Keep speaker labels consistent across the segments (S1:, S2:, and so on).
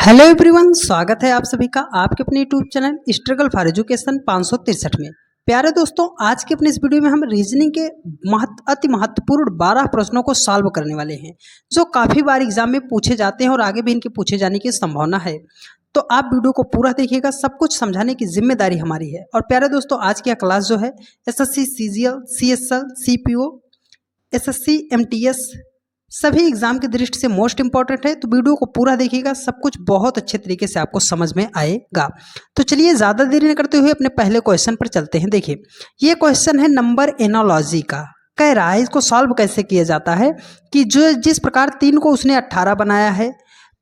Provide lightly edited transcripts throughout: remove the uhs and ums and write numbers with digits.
S1: Hello everyone, स्वागत है आप सभी का आपके अपने YouTube channel struggle for education 563 में। प्यारे दोस्तों, आज के अपने इस वीडियो में हम रीजनिंग के अति महत्वपूर्ण 12 प्रश्नों को सॉल्व करने वाले हैं, जो काफ़ी बार एग्जाम में पूछे जाते हैं और आगे भी इनके पूछे जाने की संभावना है। तो आप वीडियो को पूरा देखिएगा, सब कुछ समझाने की जिम्मेदारी हमारी है। और प्यारे दोस्तों, आज की क्लास जो है SSC CGL CSL CPO SSC MTS सभी एग्जाम की दृष्टि से मोस्ट इंपॉर्टेंट है। तो वीडियो को पूरा देखिएगा, सब कुछ बहुत अच्छे तरीके से आपको समझ में आएगा। तो चलिए ज़्यादा देरी न करते हुए अपने पहले क्वेश्चन पर चलते हैं। देखिए, ये क्वेश्चन है नंबर एनोलॉजी का। कह रहा है इसको सॉल्व कैसे किया जाता है कि जो जिस प्रकार 3 को उसने 18 बनाया है,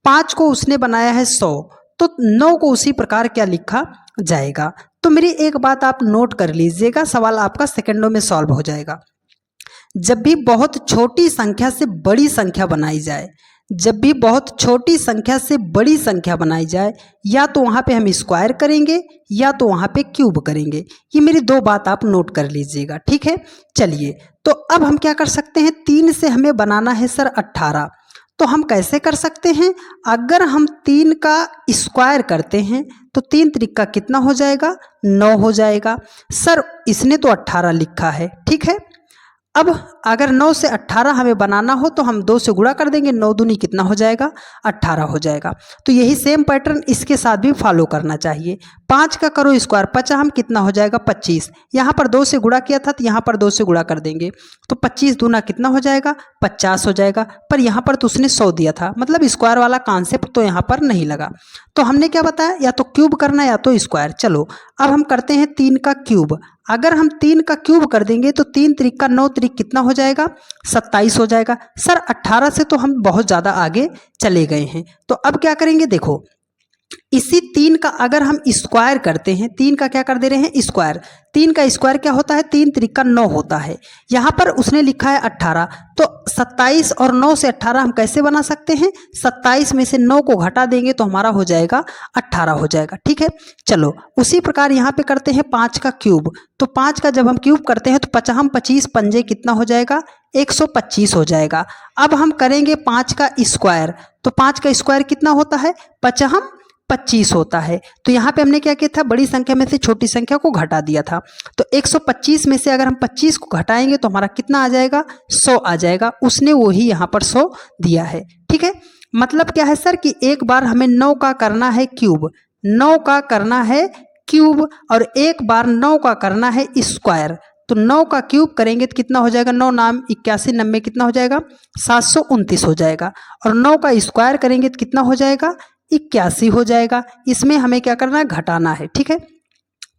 S1: 5 को उसने बनाया है 100, तो 9 को उसी प्रकार क्या लिखा जाएगा। तो मेरी एक बात आप नोट कर लीजिएगा, सवाल आपका सेकेंडों में सॉल्व हो जाएगा। जब भी बहुत छोटी संख्या से बड़ी संख्या बनाई जाए, जब भी बहुत छोटी संख्या से बड़ी संख्या बनाई जाए, या तो वहाँ पे हम स्क्वायर करेंगे या तो वहाँ पे क्यूब करेंगे। ये मेरी दो बात आप नोट कर लीजिएगा, ठीक है। चलिए, तो अब हम क्या कर सकते हैं, 3 से हमें बनाना है सर 18। तो हम कैसे कर सकते हैं, अगर हम 3 का स्क्वायर करते हैं तो 3 त्रिक का कितना हो जाएगा, 9 हो जाएगा। सर इसने तो 18 लिखा है, ठीक है। अब अगर 9 से 18 हमें बनाना हो तो हम 2 से गुणा कर देंगे, 9 दूनी कितना हो जाएगा, 18 हो जाएगा। तो यही सेम पैटर्न इसके साथ भी फॉलो करना चाहिए। 5 का करो स्क्वायर, 50 कितना हो जाएगा, 25। यहाँ पर 2 से गुणा किया था तो यहाँ पर 2 से गुणा कर देंगे, तो 25 दूना कितना हो जाएगा, 50 हो जाएगा। पर यहाँ पर तो उसने 100 दिया था, मतलब स्क्वायर वाला कॉन्सेप्ट तो यहाँ पर नहीं लगा। तो हमने क्या बताया, या तो क्यूब करना या तो स्क्वायर। चलो अब हम करते हैं 3 का क्यूब। अगर हम 3 का क्यूब कर देंगे तो 3 त्रिक का 9 त्रिक कितना हो जाएगा, 27 हो जाएगा। सर 18 से तो हम बहुत ज़्यादा आगे चले गए हैं। तो अब क्या करेंगे, देखो इसी 3 का अगर हम स्क्वायर करते हैं, 3 का क्या कर दे रहे हैं, स्क्वायर। 3 का स्क्वायर क्या होता है, 3 त्रिक का 9 होता है। यहाँ पर उसने लिखा है 18, तो 27 और 9 से 18 हम कैसे बना सकते हैं, 27 में से 9 को घटा देंगे तो हमारा हो जाएगा 18 हो जाएगा, ठीक है। चलो उसी प्रकार यहाँ पे करते हैं 5 का क्यूब। तो 5 का जब हम क्यूब करते हैं तो 25 पंजे कितना हो जाएगा, 125 हो जाएगा। अब हम करेंगे 5 का स्क्वायर। तो 5 का स्क्वायर कितना होता है, 25 होता है। तो यहाँ पे हमने क्या किया था, बड़ी संख्या में से छोटी संख्या को घटा दिया था। तो 125 में से अगर हम 25 को घटाएंगे तो हमारा कितना आ जाएगा, 100 आ जाएगा। उसने वही यहाँ पर 100 दिया है, ठीक है। मतलब क्या है सर कि एक बार हमें 9 का करना है क्यूब, 9 का करना है क्यूब, और एक बार 9 का करना है स्क्वायर। तो 9 का क्यूब करेंगे तो कितना हो जाएगा, 9 नाम 81 90 कितना हो जाएगा, 729 हो जाएगा। और 9 का स्क्वायर करेंगे तो कितना हो जाएगा, 81 हो जाएगा। इसमें हमें क्या करना है, घटाना है, ठीक है।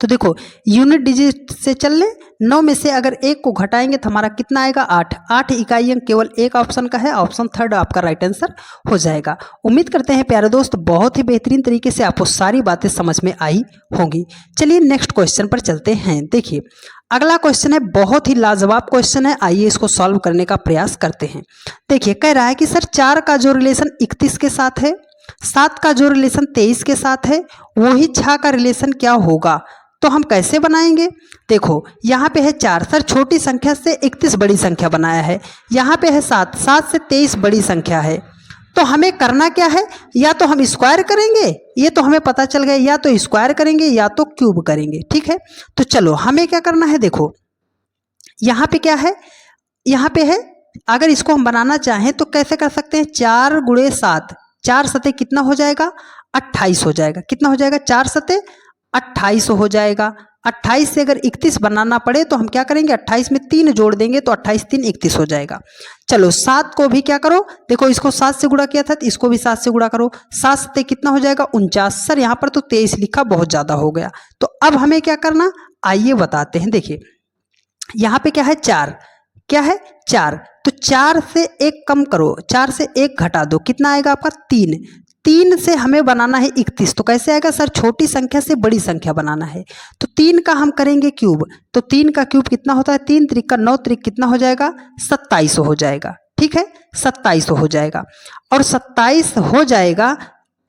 S1: तो देखो यूनिट डिजिट से चल ले, 9 में से अगर 1 को घटाएंगे तो हमारा कितना आएगा, 8 इकाई अंक केवल एक ऑप्शन का है, ऑप्शन थर्ड आपका राइट आंसर हो जाएगा। उम्मीद करते हैं प्यारे दोस्त बहुत ही बेहतरीन तरीके से आपको सारी बातें समझ में आई होंगी। चलिए नेक्स्ट क्वेश्चन पर चलते हैं। देखिए अगला क्वेश्चन है, बहुत ही लाजवाब क्वेश्चन है, आइए इसको सॉल्व करने का प्रयास करते हैं। देखिए कह रहा है कि सर 4 का जो रिलेशन 31 के साथ है, 7 का जो रिलेशन 23 के साथ है, वही 6 का रिलेशन क्या होगा। तो हम कैसे बनाएंगे, देखो यहाँ पे है 4, सर छोटी संख्या से 31 बड़ी संख्या बनाया है। यहाँ पे है 7, 7 से 23 बड़ी संख्या है। तो हमें करना क्या है, या तो हम स्क्वायर करेंगे, ये तो हमें पता चल गया, या तो स्क्वायर करेंगे या तो क्यूब करेंगे, ठीक है। तो चलो हमें क्या करना है, देखो यहाँ पे क्या है, यहाँ पे है, अगर इसको हम बनाना चाहें तो कैसे कर सकते हैं, 4 गुणे 7, 4 सते कितना हो जाएगा, 28 हो जाएगा। कितना हो जाएगा, 4 सते 28 हो जाएगा। 28 से अगर 31 बनाना पड़े तो हम क्या करेंगे, 28 में 3 जोड़ देंगे तो 28 3 31 हो जाएगा। चलो 7 को भी क्या करो, देखो इसको 7 से गुणा किया था तो इसको भी 7 से गुणा करो, 7 से कितना हो जाएगा, 49। सर यहाँ पर तो 23 लिखा, बहुत ज़्यादा हो गया। तो अब हमें क्या करना, आइए बताते हैं। देखिए यहाँ पे क्या है, 4, क्या है 4, तो 4 से 1 कम करो, 4 से 1 घटा दो, कितना आएगा आपका 3। 3 से हमें बनाना है 31, तो कैसे आएगा सर, छोटी संख्या से बड़ी संख्या बनाना है। तो 3 का हम करेंगे क्यूब, तो 3 का क्यूब कितना होता है, 3 त्रिक का 9 त्रिक कितना हो जाएगा, 27 हो जाएगा, ठीक है, 27 हो जाएगा। और 27 हो जाएगा,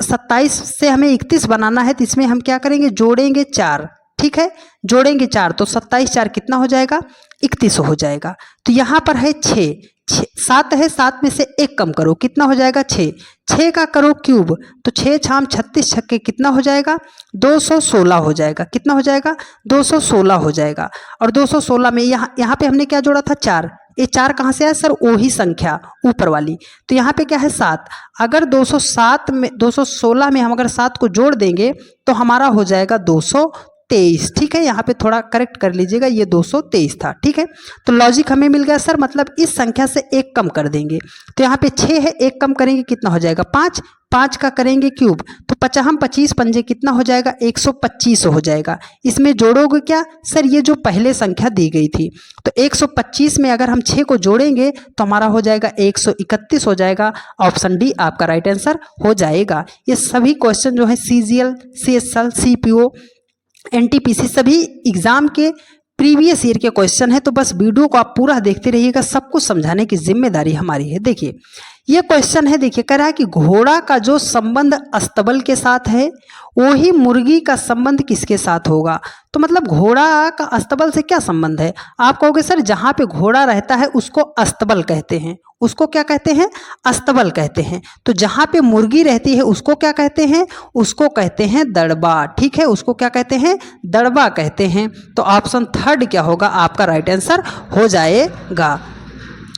S1: 27 से हमें 31 बनाना है तो इसमें हम क्या करेंगे, जोड़ेंगे 4, ठीक है, जोड़ेंगे 4, तो 27 4 कितना हो जाएगा, 31 हो जाएगा। तो यहाँ पर है 6, 7 है, 7 में से 1 कम करो, कितना हो जाएगा 6, 6 का करो क्यूब, तो 6 छाम 36 छक्के कितना हो जाएगा 216 हो जाएगा, कितना हो जाएगा 216 हो जाएगा। और 216 में यहाँ पे हमने क्या जोड़ा था 4, ये 4 कहाँ से आया सर, वही संख्या ऊपर वाली, तो यहाँ पे क्या है 7, अगर 207 में 216 में हम अगर 7 को जोड़ देंगे तो हमारा हो जाएगा 223, ठीक है। यहाँ पे थोड़ा करेक्ट कर लीजिएगा, ये 223 था, ठीक है। तो लॉजिक हमें मिल गया सर, मतलब इस संख्या से 1 कम कर देंगे, तो यहाँ पे 6 है, 1 कम करेंगे कितना हो जाएगा 5, 5 का करेंगे क्यूब, तो 25 पंजे कितना हो जाएगा 125 हो जाएगा। इसमें जोड़ोगे क्या सर, ये जो पहले संख्या दी गई थी, तो 125 में अगर हम 6 को जोड़ेंगे तो हमारा हो जाएगा 131 हो जाएगा। ऑप्शन डी आपका राइट आंसर हो जाएगा। ये सभी क्वेश्चन जो है CGL, CSL, CPO, NTPC सभी एग्जाम के प्रीवियस ईयर के क्वेश्चन है, तो बस वीडियो को आप पूरा देखते रहिएगा, सब कुछ समझाने की जिम्मेदारी हमारी है। देखिए ये क्वेश्चन है, देखिए कह रहा है कि घोड़ा का जो संबंध अस्तबल के साथ है वही मुर्गी का संबंध किसके साथ होगा। तो मतलब घोड़ा का अस्तबल से क्या संबंध है, आप कहोगे सर जहाँ पे घोड़ा रहता है उसको अस्तबल कहते हैं, उसको क्या कहते हैं अस्तबल कहते हैं। तो जहाँ पे मुर्गी रहती है उसको क्या कहते हैं, उसको कहते हैं दड़बा, ठीक है, उसको क्या कहते हैं दड़बा कहते हैं। तो ऑप्शन थर्ड क्या होगा आपका राइट आंसर हो जाएगा।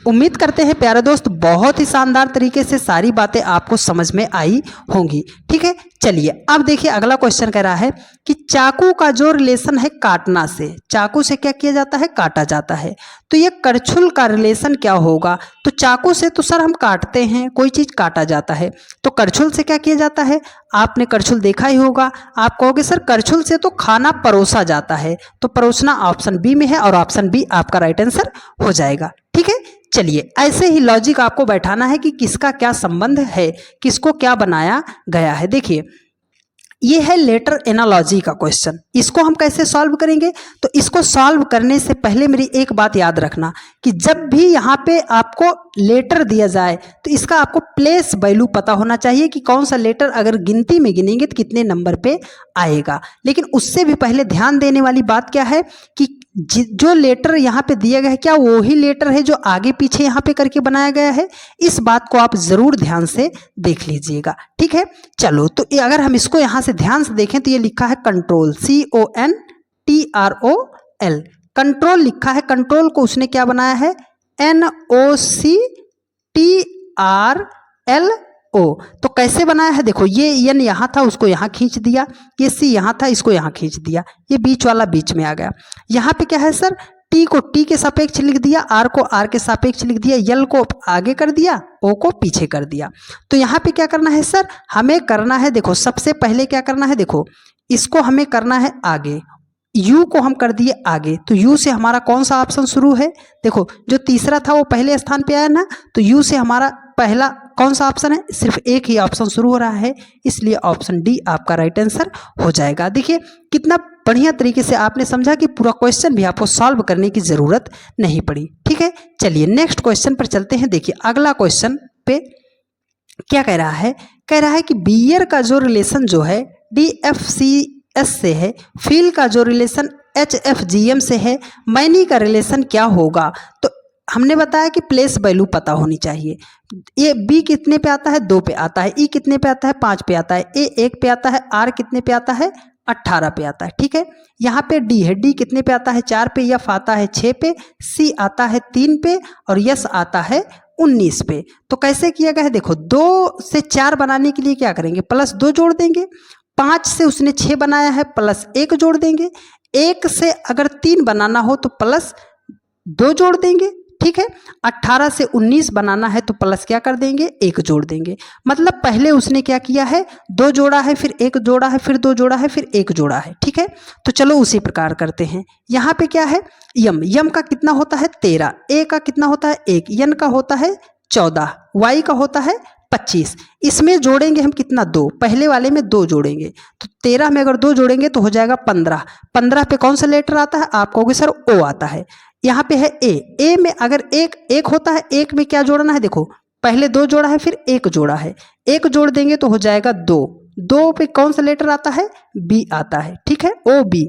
S1: उम्मीद करते हैं प्यारे दोस्त बहुत ही शानदार तरीके से सारी बातें आपको समझ में आई होंगी, ठीक है। चलिए अब देखिए अगला क्वेश्चन कह रहा है कि चाकू का जो रिलेशन है काटना से, चाकू से क्या किया जाता है काटा जाता है, तो ये करछुल का रिलेशन क्या होगा। तो चाकू से तो सर हम काटते हैं, कोई चीज काटा जाता है, तो करछुल से क्या किया जाता है, आपने करछुल देखा ही होगा। आप कहोगे सर करछुल से तो खाना परोसा जाता है, तो परोसना ऑप्शन बी में है और ऑप्शन बी आपका राइट आंसर हो जाएगा, ठीक है। चलिए ऐसे ही लॉजिक आपको बैठाना है कि किसका क्या संबंध है, किसको क्या बनाया गया है। देखिए ये है लेटर एनालॉजी का क्वेश्चन, इसको हम कैसे सॉल्व करेंगे, तो इसको सॉल्व करने से पहले मेरी एक बात याद रखना कि जब भी यहाँ पे आपको लेटर दिया जाए तो इसका आपको प्लेस वैल्यू पता होना चाहिए कि कौन सा लेटर अगर गिनती में गिनेंगे तो कितने नंबर पे आएगा। लेकिन उससे भी पहले ध्यान देने वाली बात क्या है कि जो लेटर यहाँ पे दिया गया है क्या वही लेटर है जो आगे पीछे यहाँ पे करके बनाया गया है, इस बात को आप जरूर ध्यान से देख लीजिएगा, ठीक है। चलो तो अगर हम इसको यहाँ से ध्यान से देखें तो ये लिखा है कंट्रोल, CONTROL, कंट्रोल लिखा है, कंट्रोल को उसने क्या बनाया है NOCTRLO। तो कैसे बनाया है, देखो ये एन यहाँ था उसको यहाँ खींच दिया, ये सी यहाँ था इसको यहाँ खींच दिया, ये बीच वाला बीच में आ गया। यहाँ पे क्या है सर, टी को टी के सापेक्ष लिख दिया, आर को आर के सापेक्ष लिख दिया, यल को आगे कर दिया, ओ को पीछे कर दिया। तो यहाँ पे क्या करना है सर, हमें करना है, देखो सबसे पहले क्या करना है, देखो इसको हमें करना है आगे, यू को हम कर दिए आगे, तो यू से हमारा कौन सा ऑप्शन शुरू है, देखो जो तीसरा था वो पहले स्थान पे आया ना, तो यू से हमारा पहला कौन सा ऑप्शन है, सिर्फ एक ही ऑप्शन शुरू हो रहा है, इसलिए ऑप्शन डी आपका राइट आंसर हो जाएगा। देखिए कितना बढ़िया तरीके से आपने समझा कि पूरा क्वेश्चन भी आपको सॉल्व करने की जरूरत नहीं पड़ी, ठीक है। चलिए नेक्स्ट क्वेश्चन पर चलते हैं। देखिए अगला क्वेश्चन पे क्या कह रहा है, कह रहा है कि बियर का जो रिलेशन जो है DFCS से है, फील का जो रिलेशन HFGM से है, मैनी का रिलेशन क्या होगा। तो हमने बताया कि प्लेस वैल्यू पता होनी चाहिए। ये बी कितने पे आता है 2 पे आता है, ई कितने पे आता है 5 पे आता है, ए 1 पे आता है, आर कितने पे आता है 18 पे आता है, ठीक है। यहाँ पे डी है, डी कितने पे आता है 4 पे, एफ आता है 6 पे, सी आता है 3 पे और यस आता है 19 पे। तो कैसे किया गया है, देखो 2 से 4 बनाने के लिए क्या करेंगे, +2 जोड़ देंगे, 5 से उसने 6 बनाया है +1 जोड़ देंगे, 1 से अगर 3 बनाना हो तो +2 जोड़ देंगे, ठीक है। 18 से 19 बनाना है तो प्लस क्या कर देंगे 1 जोड़ देंगे। मतलब पहले उसने क्या किया है 2 जोड़ा है, फिर 1 जोड़ा है, फिर 2 जोड़ा है, फिर 1 जोड़ा है, ठीक है। तो चलो उसी प्रकार करते हैं। यहाँ पे क्या है यम का कितना होता है 13, ए का कितना होता है 1, एन का होता है 14, वाई का होता है 25। इसमें जोड़ेंगे हम कितना 2, पहले वाले में 2 जोड़ेंगे तो 13 में अगर 2 जोड़ेंगे तो हो जाएगा 15। 15 पे कौन सा लेटर आता है, आप कहोगे सर ओ आता है। यहाँ पे है ए में अगर एक होता है, 1 में क्या जोड़ना है, देखो पहले 2 जोड़ा है फिर 1 जोड़ा है, 1 जोड़ देंगे तो हो जाएगा 2 पे कौन सा लेटर आता है बी आता है, ठीक है, ओ बी।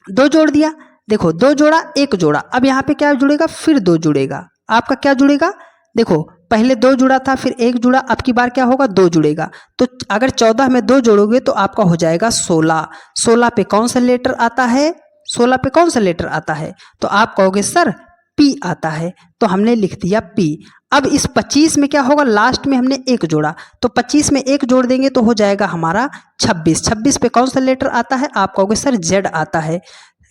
S1: 2 जोड़ दिया, देखो 2 जोड़ा 1 जोड़ा, अब यहाँ पे क्या जुड़ेगा फिर 2 जुड़ेगा, आपका क्या जुड़ेगा, देखो पहले 2 जुड़ा था, फिर 1 जुड़ा, अब की बार क्या होगा 2 जुड़ेगा। तो अगर 14 में 2 जोड़ोगे तो आपका हो जाएगा 16। 16 पे कौन सा लेटर आता है, 16 पे कौन सा लेटर आता है, तो आप कहोगे सर पी आता है, तो हमने लिख दिया पी। अब इस 25 में क्या होगा, लास्ट में हमने 1 जोड़ा, तो 25 में 1 जोड़ देंगे तो हो जाएगा हमारा 26। 26 पे कौन सा लेटर आता है, आप कहोगे सर जेड आता है।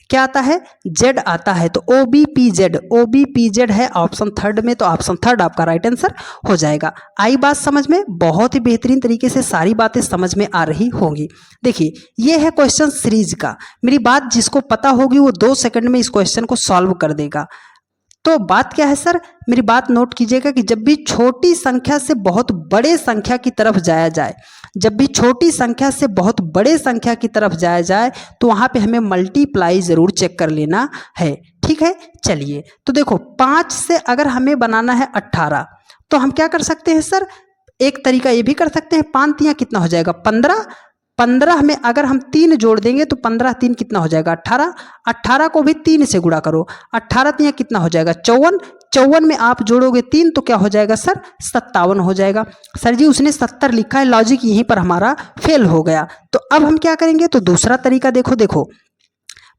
S1: क्या आता है, जेड आता है, तो O B P Z, O B P Z है ऑप्शन थर्ड में, तो ऑप्शन थर्ड आपका राइट आंसर हो जाएगा। आई बात समझ में, बहुत ही बेहतरीन तरीके से सारी बातें समझ में आ रही होंगी। देखिए ये है क्वेश्चन सीरीज का, मेरी बात जिसको पता होगी वो 2 सेकंड में इस क्वेश्चन को सॉल्व कर देगा। तो बात क्या है सर, मेरी बात नोट कीजिएगा कि जब भी छोटी संख्या से बहुत बड़े संख्या की तरफ जाया जाए, जब भी छोटी संख्या से बहुत बड़े संख्या की तरफ जाया जाए तो वहाँ पे हमें मल्टीप्लाई ज़रूर चेक कर लेना है। ठीक है, चलिए तो देखो 5 से अगर हमें बनाना है 18, तो हम क्या कर सकते हैं सर, एक तरीका ये भी कर सकते हैं, 5 तियाँ कितना हो जाएगा 15, 15 में अगर हम 3 जोड़ देंगे तो 15 3 कितना हो जाएगा 18, 18 को भी 3 से गुणा करो, 18 तियाँ कितना हो जाएगा 54, 54 में आप जोड़ोगे 3 तो क्या हो जाएगा सर 57 हो जाएगा। सर जी उसने 70 लिखा है, लॉजिक यहीं पर हमारा फेल हो गया। तो अब हम क्या करेंगे, तो दूसरा तरीका देखो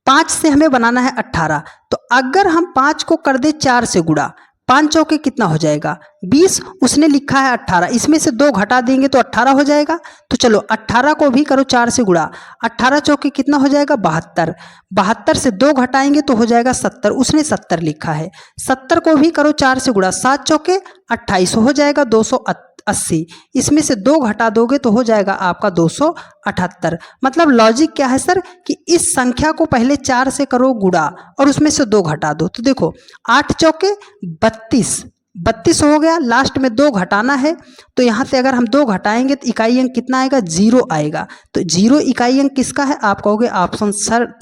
S1: 5 से हमें बनाना है 18, तो अगर हम 5 को कर दे 4 से गुणा, 5 चौके कितना हो जाएगा 20, उसने लिखा है 18, इसमें से 2 घटा देंगे तो 18 हो जाएगा। तो चलो 18 को भी करो 4 से गुणा, 18 चौके कितना हो जाएगा 72, 72 से 2 घटाएंगे तो हो जाएगा 70, उसने 70 लिखा है। 70 को भी करो 4 से गुणा, 7 चौके 28 हो जाएगा 280, इसमें से 2 घटा दोगे तो हो जाएगा आपका 278। मतलब लॉजिक क्या है सर कि इस संख्या को पहले 4 से करो गुणा और उसमें से 2 घटा दो, तो देखो 8 चौके 32, 32 हो गया, लास्ट में 2 घटाना है, तो यहाँ से अगर हम 2 घटाएंगे तो इकाई अंक कितना आएगा 0 आएगा। तो 0 इकाई अंक किसका है, आप कहोगे ऑप्शन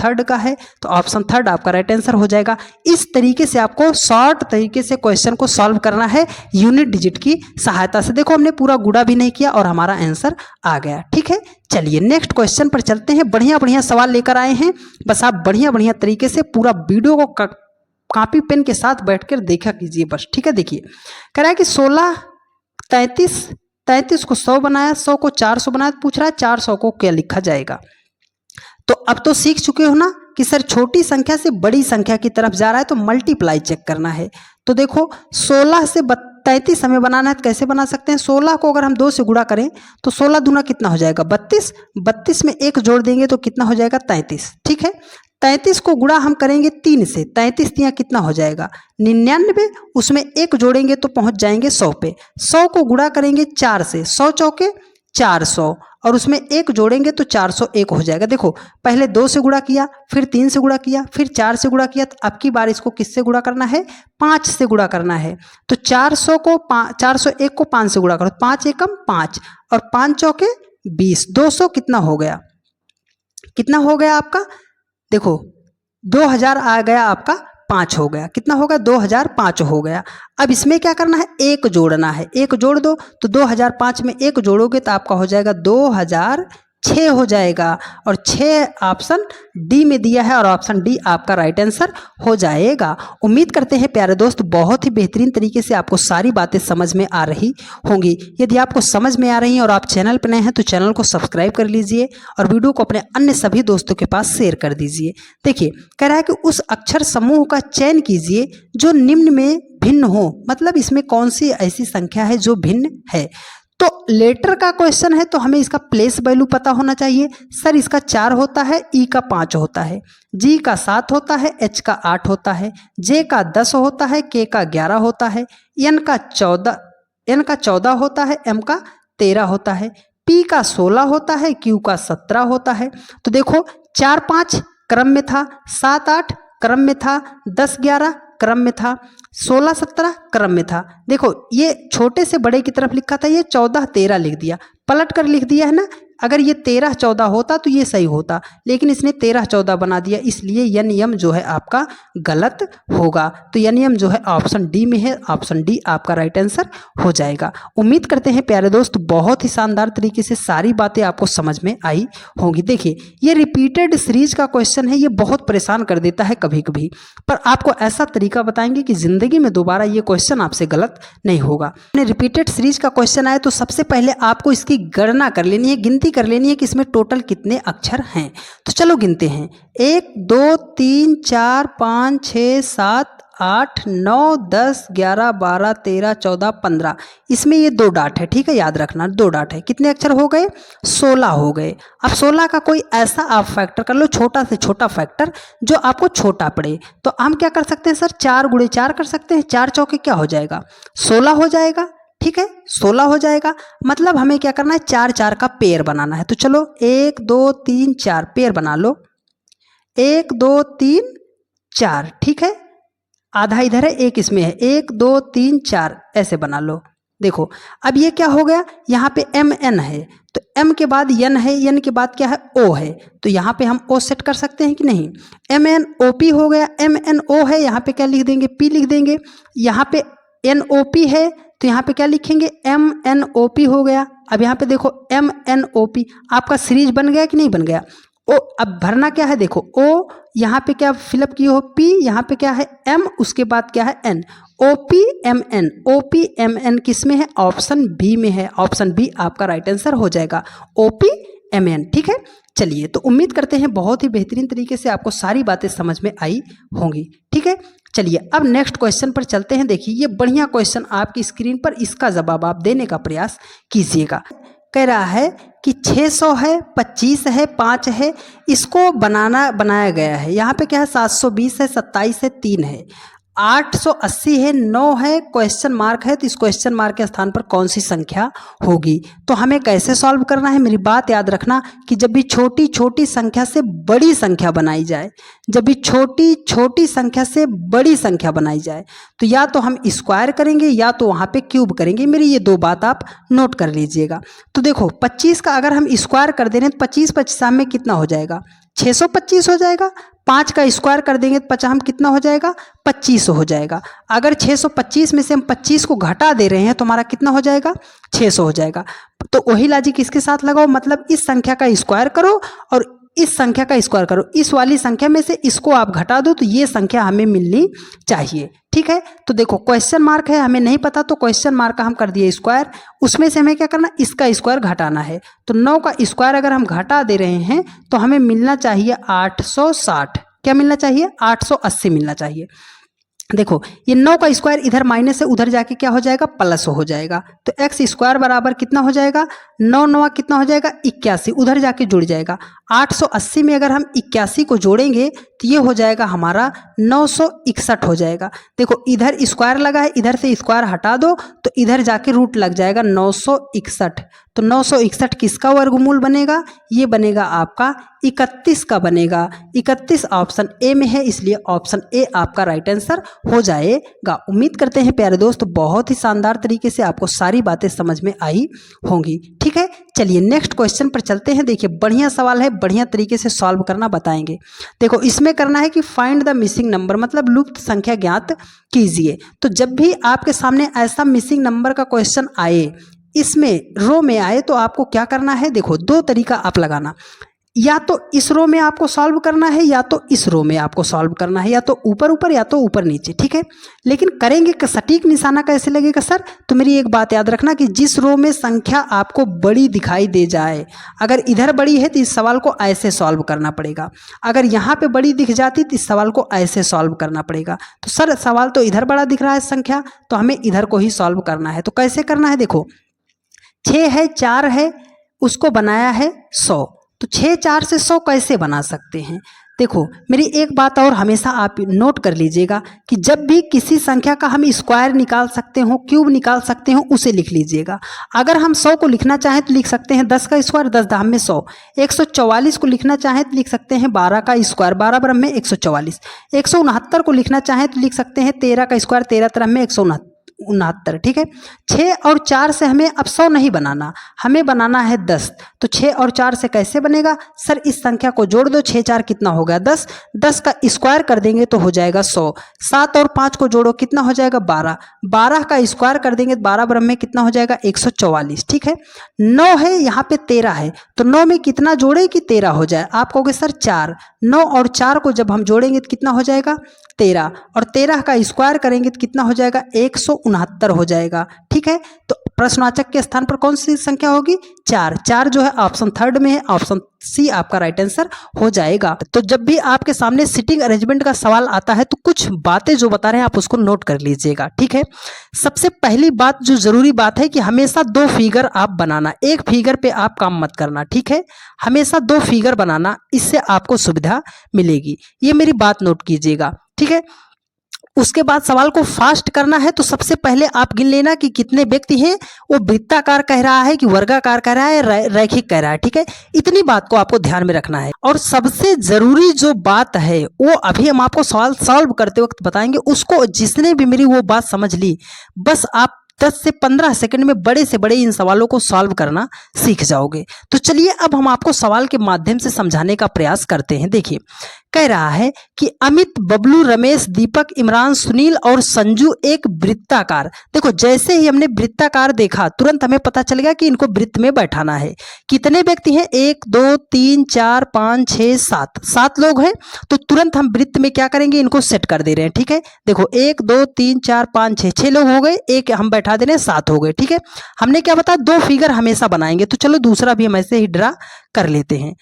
S1: थर्ड का है, तो ऑप्शन थर्ड आपका राइट आंसर हो जाएगा। इस तरीके से आपको शॉर्ट तरीके से क्वेश्चन को सॉल्व करना है यूनिट डिजिट की सहायता से। देखो हमने पूरा गुणा भी नहीं किया और हमारा आंसर आ गया। ठीक है, चलिए नेक्स्ट क्वेश्चन पर चलते हैं। बढ़िया बढ़िया सवाल लेकर आए हैं, बस आप बढ़िया बढ़िया तरीके से पूरा वीडियो को कॉपी पेन के साथ बैठकर देखा कीजिए बस। ठीक है, देखिए कह रहा है कि 16 33, 33 को 100 बनाया, 100 को 400 बनाया, पूछ रहा है 400 को क्या लिखा जाएगा। तो अब तो सीख चुके हो ना कि सर छोटी संख्या से बड़ी संख्या की तरफ जा रहा है तो मल्टीप्लाई चेक करना है। तो देखो 16 से 33 हमें बनाना है, तो कैसे बना सकते हैं, 16 को अगर हम 2 से गुणा करें तो 16 दूना कितना हो जाएगा 32, 32 में 1 जोड़ देंगे तो कितना हो जाएगा 33। ठीक है, 33 को गुणा हम करेंगे 3 से, 33 तियाँ कितना हो जाएगा 99, उसमें 1 जोड़ेंगे तो पहुंच जाएंगे 100 पे। 100 को गुणा करेंगे 4 से, 100 चौके 400 और उसमें 1 जोड़ेंगे तो 401 हो जाएगा। देखो पहले 2 से गुणा किया, फिर 3 से गुणा किया, फिर 4 से गुणा किया, तो अब की बार इसको किससे गुणा करना है 5 से गुणा करना है। तो 401 को 5 से गुणा करो, 5 एकम 5 और 5 चौके 20, 200 कितना हो गया, कितना हो गया आपका, देखो 2000 आ गया आपका 5 हो गया, कितना होगा 2005 हो गया। अब इसमें क्या करना है 1 जोड़ना है, 1 जोड़ दो तो 2005 में 1 जोड़ोगे तो आपका हो जाएगा 2006 हो जाएगा और 6 ऑप्शन डी में दिया है और ऑप्शन डी आपका राइट आंसर हो जाएगा। उम्मीद करते हैं प्यारे दोस्त बहुत ही बेहतरीन तरीके से आपको सारी बातें समझ में आ रही होंगी। यदि आपको समझ में आ रही हैं और आप चैनल पर नए हैं तो चैनल को सब्सक्राइब कर लीजिए और वीडियो को अपने अन्य सभी दोस्तों के पास शेयर कर दीजिए। देखिए कह रहा है कि उस अक्षर समूह का चयन कीजिए जो निम्न में भिन्न हो, मतलब इसमें कौन सी ऐसी संख्या है जो भिन्न है। तो लेटर का क्वेश्चन है तो हमें इसका प्लेस वैल्यू पता होना चाहिए। सर इसका 4 होता है, ई का 5 होता है, जी का 7 होता है, एच का 8 होता है, जे का 10 होता है, के का 11 होता है, एन का 14 होता है, एम का 13 होता है, पी का 16 होता है, क्यू का 17 होता है। तो देखो 4 5 क्रम में था, 7 8 क्रम में था, 10 11 क्रम में था, 16 17 क्रम में था। देखो ये छोटे से बड़े की तरफ लिखा था, ये 14 13 लिख दिया, पलट कर लिख दिया है ना। अगर ये 13 14 होता तो ये सही होता, लेकिन इसने 13 14 बना दिया, इसलिए यह नियम जो है आपका गलत होगा। तो यह नियम जो है ऑप्शन डी में है, ऑप्शन डी आपका राइट आंसर हो जाएगा। उम्मीद करते हैं प्यारे दोस्त बहुत ही शानदार तरीके से सारी बातें आपको समझ में आई होंगी। देखिए ये रिपीटेड सीरीज का क्वेश्चन है, ये बहुत परेशान कर देता है कभी कभी, पर आपको ऐसा तरीका बताएंगे कि जिंदगी में दोबारा ये क्वेश्चन आपसे गलत नहीं होगा। रिपीटेड सीरीज का क्वेश्चन आए तो सबसे पहले आपको इसकी गणना कर लेनी है, गिनती कर लेनी है कि इसमें टोटल कितने अक्षर हैं। तो चलो गिनते हैं, 1 2 3 4 5 6 7 8 9 10 11 12 13 14 15, इसमें ये 2 डाट है, ठीक है, याद रखना 2 डाट है। कितने अक्षर हो गए? 16 हो गए। अब 16 का कोई ऐसा आप फैक्टर कर लो, छोटा से छोटा फैक्टर जो आपको छोटा पड़े। तो हम क्या कर सकते हैं सर, 4 गुणे 4 कर सकते हैं। 4 चौके क्या हो जाएगा? 16 हो जाएगा, ठीक है, 16 हो जाएगा। मतलब हमें क्या करना है, 4 4 का पेयर बनाना है। तो चलो 1 2 3 4 पेयर बना लो, 1 2 3 4, ठीक है, आधा इधर है, एक इसमें है, 1 2 3 4 ऐसे बना लो। देखो अब ये क्या हो गया, यहाँ पे एम एन है, तो एम के बाद एन है, एन के बाद क्या है, ओ है, तो यहाँ पे हम ओ सेट कर सकते हैं कि नहीं। एम एन ओ पी हो गया, एम एन ओ है, यहाँ पे क्या लिख देंगे, पी लिख देंगे। यहाँ पे एन ओ पी है तो यहाँ पे क्या लिखेंगे, एम एन ओ पी हो गया। अब यहाँ पे देखो एम एन ओ पी आपका सीरीज बन गया कि नहीं बन गया। ओ अब भरना क्या है, देखो ओ यहाँ पे क्या फिलअप किए हो, पी, यहाँ पे क्या है एम, उसके बाद क्या है N, O P M N, O P M N किस में है, ऑप्शन बी में है। ऑप्शन बी आपका राइट आंसर हो जाएगा, ओ पी एम एन, ठीक है। चलिए तो उम्मीद करते हैं बहुत ही बेहतरीन तरीके से आपको सारी बातें समझ में आई होंगी, ठीक है। चलिए अब नेक्स्ट क्वेश्चन पर चलते हैं। देखिए ये बढ़िया क्वेश्चन आपकी स्क्रीन पर, इसका जवाब आप देने का प्रयास कीजिएगा। कह रहा है कि 600 है, 25 है, 5 है, इसको बनाया गया है। यहाँ पे क्या है, 720 है, 27 है, 3 है, 880 है, 9 है, क्वेश्चन मार्क है। तो इस क्वेश्चन मार्क के स्थान पर कौन सी संख्या होगी। तो हमें कैसे सॉल्व करना है, मेरी बात याद रखना कि जब भी छोटी छोटी संख्या से बड़ी संख्या बनाई जाए, जब भी छोटी छोटी संख्या से बड़ी संख्या बनाई जाए, तो या तो हम स्क्वायर करेंगे या तो वहाँ पे क्यूब करेंगे। मेरी ये 2 बात आप नोट कर लीजिएगा। तो देखो 25 का अगर हम स्क्वायर कर दे रहे हैं तो 25 25 में कितना हो जाएगा, 625 हो जाएगा। 5 का स्क्वायर कर देंगे तो 50 हम कितना हो जाएगा, 2500 हो जाएगा। अगर 625 में से हम 25 को घटा दे रहे हैं तो हमारा कितना हो जाएगा, 600 हो जाएगा। तो वही लॉजिक इसके साथ लगाओ, मतलब इस संख्या का स्क्वायर करो और इस संख्या का स्क्वायर करो, इस वाली संख्या में से इसको आप घटा दो तो ये संख्या हमें मिलनी चाहिए, ठीक है। तो देखो क्वेश्चन मार्क है, हमें नहीं पता तो क्वेश्चन मार्क का हम कर दिए स्क्वायर, उसमें से हमें क्या करना, इसका स्क्वायर घटाना है। तो 9 का स्क्वायर अगर हम घटा दे रहे हैं तो हमें मिलना चाहिए 860, क्या मिलना चाहिए, 880 मिलना चाहिए। देखो ये 9 का स्क्वायर इधर माइनस से उधर जाके क्या हो जाएगा, प्लस हो जाएगा। तो एक्स स्क्वायर बराबर कितना हो जाएगा, 9 9 कितना हो जाएगा, 81, उधर जाके जुड़ जाएगा। 880 में अगर हम 81 को जोड़ेंगे तो ये हो जाएगा हमारा 961 हो जाएगा। देखो इधर स्क्वायर लगा है, इधर से स्क्वायर हटा दो तो इधर जाके रूट लग जाएगा 961। तो 961 किसका वर्गमूल बनेगा, ये बनेगा आपका 31 का बनेगा। 31 ऑप्शन ए में है, इसलिए ऑप्शन ए आपका राइट आंसर हो जाएगा। उम्मीद करते हैं प्यारे दोस्त बहुत ही शानदार तरीके से आपको सारी बातें समझ में आई होंगी, ठीक है। चलिए नेक्स्ट क्वेश्चन पर चलते हैं। देखिए बढ़िया सवाल है, बढ़िया तरीके से सॉल्व करना बताएंगे। देखो इसमें करना है कि फाइंड द मिसिंग नंबर, मतलब लुप्त संख्या ज्ञात कीजिए। तो जब भी आपके सामने ऐसा मिसिंग नंबर का क्वेश्चन आए, इसमें रो में आए, तो आपको क्या करना है, देखो 2 तरीका आप लगाना, या तो इस रो में आपको सॉल्व करना है या तो इस रो में आपको सॉल्व करना है, या तो ऊपर ऊपर या तो ऊपर नीचे, ठीक है। लेकिन करेंगे कि सटीक निशाना कैसे लगेगा सर, तो मेरी एक बात याद रखना कि जिस रो में संख्या आपको बड़ी दिखाई दे जाए, अगर इधर बड़ी है तो इस सवाल को ऐसे सॉल्व करना पड़ेगा, अगर यहाँ पे बड़ी दिख जाती तो इस सवाल को ऐसे सॉल्व करना पड़ेगा। तो सर सवाल तो इधर बड़ा दिख रहा है संख्या, तो हमें इधर को ही सॉल्व करना है। तो कैसे करना है, देखो 6 है, 4 है, उसको बनाया है 100, तो 6 4 से 100 कैसे बना सकते हैं। देखो मेरी एक बात और हमेशा आप नोट कर लीजिएगा कि जब भी किसी संख्या का हम स्क्वायर निकाल सकते हो, क्यूब निकाल सकते हो, उसे लिख लीजिएगा। अगर हम 100 को लिखना चाहें तो लिख सकते हैं 10 का स्क्वायर, 10 दाम में 100। 144 को लिखना चाहें तो लिख सकते हैं 12 का स्क्वायर, 12 बरम में 144। 169 को लिखना चाहें तो लिख सकते हैं 13 का स्क्वायर, 13 तरह में 69, ठीक है। 6 और 4 से हमें अब 100 नहीं बनाना, हमें बनाना है 10। तो 6 और 4 से कैसे बनेगा सर, इस संख्या को जोड़ दो, 6 4 कितना हो गया 10, 10 का स्क्वायर कर देंगे तो हो जाएगा 100। 7 और 5 को जोड़ो कितना हो जाएगा 12, 12 का स्क्वायर कर देंगे 12 बराबर में कितना हो जाएगा 144, ठीक है। 9 है यहाँ पे 13 है, तो 9 में कितना जोड़े कि 13 हो जाए, आप कहोगे सर 4, 9 और 4 को जब हम जोड़ेंगे तो कितना हो जाएगा 13, और 13 का स्क्वायर करेंगे तो कितना हो जाएगा 169 हो जाएगा, ठीक है। तो प्रश्नवाचक के स्थान पर कौन सी संख्या होगी 4, 4 जो है ऑप्शन थर्ड में है, ऑप्शन सी आपका राइट आंसर हो जाएगा। तो जब भी आपके सामने सीटिंग अरेंजमेंट का सवाल आता है तो कुछ बातें जो बता रहे हैं आप उसको नोट कर लीजिएगा, ठीक है। सबसे पहली बात जो जरूरी बात है कि हमेशा 2 फिगर आप बनाना, एक फिगर पे आप काम मत करना, ठीक है। हमेशा 2 फिगर बनाना, इससे आपको सुविधा मिलेगी, ये मेरी बात नोट कीजिएगा, ठीक है। उसके बाद सवाल को फास्ट करना है तो सबसे पहले आप गिन लेना कि कितने व्यक्ति हैं, वो वृत्ताकार कह रहा है कि वर्गाकार कह रहा है, रैखिक कह रहा है, ठीक है। इतनी बात को आपको ध्यान में रखना है। और सबसे जरूरी जो बात है वो अभी हम आपको सवाल सॉल्व करते वक्त बताएंगे, उसको जिसने भी मेरी वो बात समझ ली, बस आप 10 से 15 सेकंड में बड़े से बड़े इन सवालों को सॉल्व करना सीख जाओगे। तो चलिए अब हम आपको सवाल के माध्यम से समझाने का प्रयास करते हैं। देखिए कह रहा है कि अमित, बबलू, रमेश, दीपक, इमरान, सुनील और संजू एक वृत्ताकार, देखो जैसे ही हमने वृत्ताकार देखा तुरंत हमें पता चल गया कि इनको वृत्त में बैठाना है। कितने व्यक्ति हैं 1 2 3 4 5 6 7, 7 लोग हैं, तो तुरंत हम वृत्त में क्या करेंगे इनको सेट कर दे रहे हैं, ठीक है। देखो 1 2 3 4 5 6, 6 लोग हो गए, एक हम बैठा दे रहे हैं 7 हो गए, ठीक है। हमने क्या बताया 2 फिगर हमेशा बनाएंगे, तो चलो दूसरा भी हम ऐसे ही ड्रा कर लेते हैं।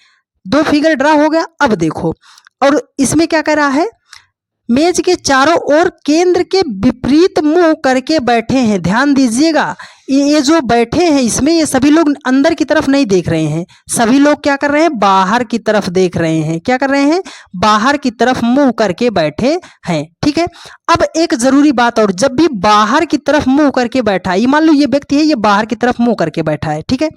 S1: 2 फिगर ड्रा हो गया। अब देखो, और इसमें क्या कह रहा है, मेज के चारों ओर केंद्र के विपरीत मुंह करके बैठे हैं। ध्यान दीजिएगा, ये जो बैठे हैं इसमें ये सभी लोग अंदर की तरफ नहीं देख रहे हैं, सभी लोग क्या कर रहे हैं बाहर की तरफ देख रहे हैं। क्या कर रहे हैं, बाहर की तरफ मुंह करके बैठे हैं, ठीक है। अब एक जरूरी बात, और जब भी बाहर की तरफ मुंह करके बैठा है, ये मान लो ये व्यक्ति है, ये बाहर की तरफ मुंह करके बैठा है, ठीक है।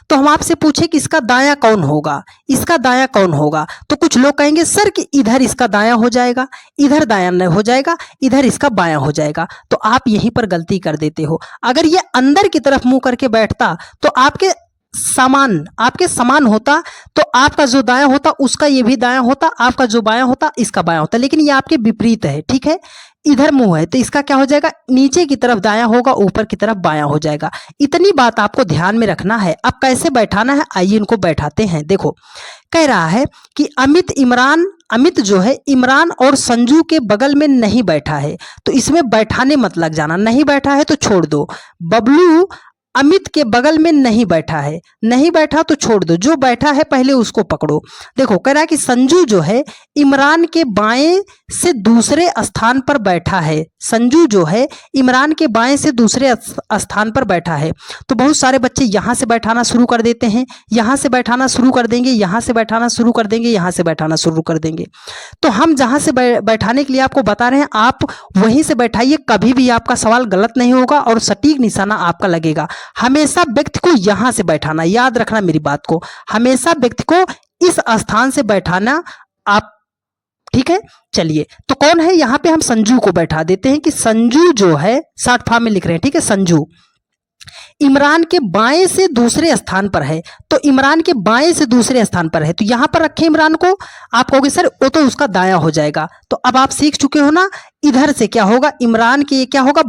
S1: तो हम आपसे पूछे कि इसका दायां कौन होगा, इसका दायां कौन होगा, तो कुछ लोग कहेंगे सर कि इधर इसका दायां हो जाएगा, इधर दायां नहीं हो जाएगा, इधर इसका बायां हो जाएगा। तो आप यहीं पर गलती कर देते हो। अगर ये अंदर की तरफ मुंह करके बैठता तो आपके समान होता, तो आपका जो दायां होता उसका ये भी दायां होता, आपका जो बायां होता इसका बायां होता, लेकिन ये आपके विपरीत है, ठीक है। इधर मुंह है तो इसका क्या हो जाएगा, नीचे की तरफ दायां होगा, ऊपर की तरफ बायां हो जाएगा। इतनी बात आपको ध्यान में रखना है। अब कैसे बैठाना है, आइए इनको बैठाते हैं। देखो कह रहा है कि अमित जो है इमरान और संजू के बगल में नहीं बैठा है, तो इसमें बैठाने मत लग जाना, नहीं बैठा है तो छोड़ दो। बबलू अमित के बगल में नहीं बैठा है, नहीं बैठा तो छोड़ दो, जो बैठा है पहले उसको पकड़ो। देखो कह रहा है कि संजू जो है इमरान के बाएं से दूसरे स्थान पर बैठा है, संजू जो है इमरान के बाएं से दूसरे स्थान पर बैठा है। तो बहुत सारे बच्चे यहाँ से बैठाना शुरू कर देते हैं, यहाँ से बैठाना शुरू कर देंगे, यहाँ से बैठाना शुरू कर देंगे, यहाँ से बैठाना शुरू कर देंगे। तो हम जहाँ से बैठाने के लिए आपको बता रहे हैं, आप वहीं से बैठाइए, कभी भी आपका सवाल गलत नहीं होगा और सटीक निशाना आपका लगेगा। हमेशा व्यक्ति को यहां से बैठाना, याद रखना मेरी बात को, हमेशा व्यक्ति को इस स्थान से बैठाना आप, ठीक है। चलिए तो कौन है, यहां पे हम संजू को बैठा देते हैं कि संजू जो है शॉर्ट फॉर्म में लिख रहे हैं, ठीक है। संजू इमरान के बाएं से दूसरे स्थान पर है, तो इमरान के बाएं से दूसरे स्थान पर है, तो यहां पर रखें इमरान को। आप कहोगे सर वो तो उसका दायां हो जाएगा, तो अब आप सीख चुके हो ना, इधर से क्या होगा, इमरान के ये क्या होगा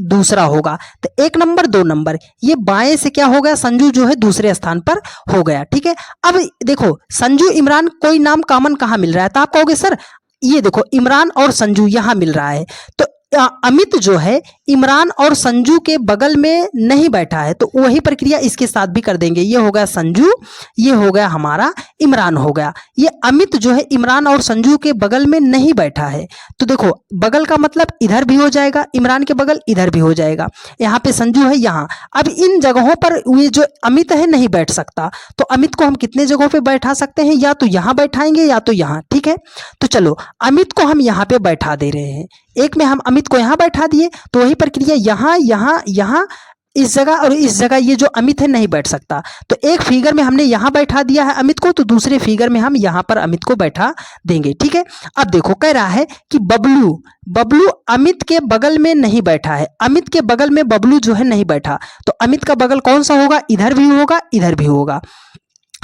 S1: दूसरा होगा, तो 1 नंबर 2 नंबर, ये बाएं से क्या हो गया, संजू जो है दूसरे स्थान पर हो गया, ठीक है। अब देखो संजू इमरान कोई नाम कॉमन कहां मिल रहा है, तो आप कहोगे सर ये देखो इमरान और संजू यहां मिल रहा है, तो अमित जो है इमरान और संजू के बगल में नहीं बैठा है, तो वही प्रक्रिया इसके साथ भी कर देंगे। ये हो गया संजू, ये हो गया हमारा इमरान हो गया। ये अमित जो है इमरान और संजू के बगल में नहीं बैठा है, तो देखो बगल का मतलब इधर भी हो जाएगा, इमरान के बगल इधर भी हो जाएगा, यहाँ पे संजू है यहाँ। अब इन जगहों पर ये जो अमित है नहीं बैठ सकता, तो अमित को हम कितने जगहों पे बैठा सकते हैं, या तो यहाँ बैठाएंगे या तो यहाँ, ठीक है। तो चलो अमित को हम यहाँ पे बैठा दे रहे हैं, एक में हम अमित को यहाँ बैठा दिए, तो वही प्रक्रिया यहाँ यहाँ यहाँ इस जगह और इस जगह ये जो अमित है नहीं बैठ सकता। तो एक फिगर में हमने यहाँ बैठा दिया है अमित को, तो दूसरे फिगर में हम यहाँ पर अमित को बैठा देंगे। ठीक है, अब देखो कह रहा है कि बबलू, बबलू अमित के बगल में नहीं बैठा है, अमित के बगल में बबलू जो है नहीं बैठा। तो अमित का बगल कौन सा होगा, इधर भी होगा इधर भी होगा।